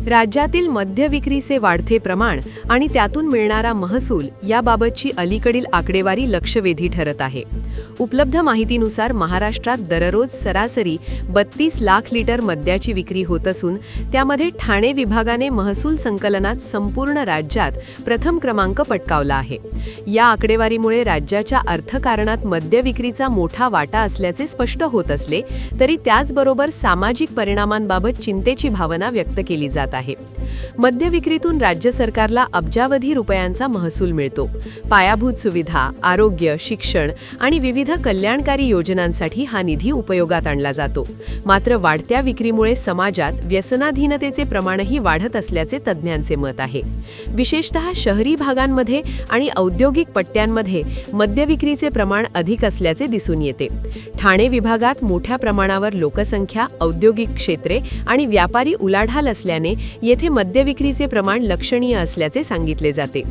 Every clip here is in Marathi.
राज्यातील मद्य विक्रीचे वाढते प्रमाण आणि त्यातून मिळणारा महसूल याबाबतची अलीकडील आकडेवारी लक्षवेधी ठरत आहे. उपलब्ध माहितीनुसार महाराष्ट्रात दररोज सरासरी 32 लाख लिटर मद्याची विक्री होत असून त्यामध्ये ठाणे विभागाने महसूल संकलनात संपूर्ण राज्यात प्रथम क्रमांक पटकावला आहे. या आकडेवारीमुळे राज्याच्या अर्थकारणात मद्य विक्रीचा मोठा वाटा असल्याचे स्पष्ट होत असले तरी त्याचबरोबर सामाजिक परिणामांबाबत चिंतेची भावना व्यक्त केली जात आहे. मद्य विक्रीतून राज्य सरकारला अब्जावधी रुपयांचा महसूल मिळतो. पायाभूत सुविधा, आरोग्य, शिक्षण आणि विविध कल्याणकारी योजनांसाठी हा निधी उपयोगात आणला जातो. मात्र वाढत्या विक्रीमुळे समाजात व्यसनाधीनतेचे प्रमाणही वाढत असल्याचे तज्ज्ञांचे मत आहे. विशेषतः शहरी भागांमध्ये आणि औद्योगिक पट्ट्यांमध्ये मद्य विक्रीचे प्रमाण अधिक असल्याचे दिसून येते. ठाणे विभागात मोठ्या प्रमाणावर लोकसंख्या, औद्योगिक क्षेत्रे आणि व्यापारी उलाढाल असल्याने येथे मद्य विक्रीचे प्रमाण लक्षणीय असल्याचे सांगितले जाते.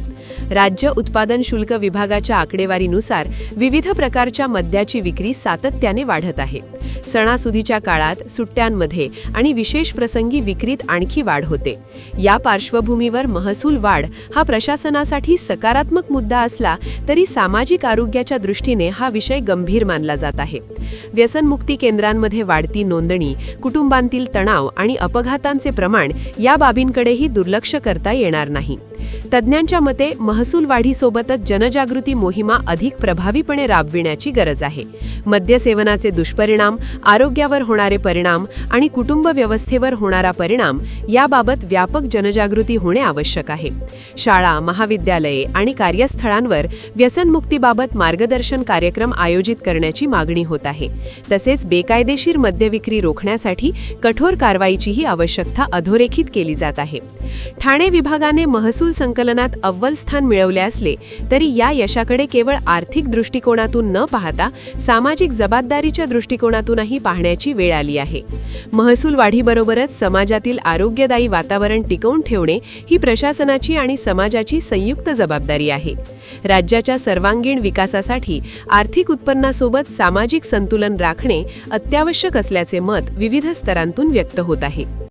राज्य उत्पादन शुल्क विभागाच्या आकडेवारीनुसार विविध प्रकारच्या मद्याची विक्री सातत्याने वाढत आहे. सणासुदीच्या काळात, सुट्ट्यांमध्ये आणि विशेष प्रसंगी विक्रीत आणखी वाढ होते. या पार्श्वभूमीवर महसूल वाढ हा प्रशासनासाठी सकारात्मक मुद्दा असला तरी सामाजिक आरोग्याच्या दृष्टीने हा विषय गंभीर मानला जात आहे. व्यसनमुक्ती केंद्रांमध्ये वाढती नोंदणी, कुटुंबांतील तणाव आणि अपघातांचे प्रमाण या बाबींकडेही दुर्लक्ष करता येणार नाही. तज्ज्ञांच्या मते महसूल वाढीसोबतच जनजागृती मोहिमा अधिक प्रभावीपणे राबविण्याची गरज आहे. मद्यसेवनाचे दुष्परिणाम, आरोग्यावर होणारे परिणाम आणि कुटुंब व्यवस्थेवर होणारा परिणाम याबाबत व्यापक जनजागृती होणे आवश्यक आहे. शाळा, महाविद्यालये आणि कार्यस्थळांवर व्यसनमुक्तीबाबत मार्गदर्शन कार्यक्रम आयोजित करण्याची मागणी होत आहे. तसेच बेकायदेशीर मद्यविक्री रोखण्यासाठी कठोर कारवाईचीही आवश्यकता अधोरेखित केली जात आहे. ठाणे विभागाने महसूल संकलनात अव्वल स्थान मिळवले असले तरी या यशाकडे केवळ आर्थिक दृष्टिकोनातून न पाहता सामाजिक जबाबदारीच्या दृष्टिकोनातूनही पाहण्याची वेळ आली आहे. महसूल वाढीबरोबरच समाजातील आरोग्यदायी वातावरण टिकवून ठेवणे ही प्रशासनाची आणि समाजाची संयुक्त जबाबदारी आहे. राज्याच्या सर्वांगीण विकासासाठी आर्थिक उत्पन्नासोबत सामाजिक संतुलन राखणे अत्यावश्यक असल्याचे मत विविध स्तरांतून व्यक्त होत आहे.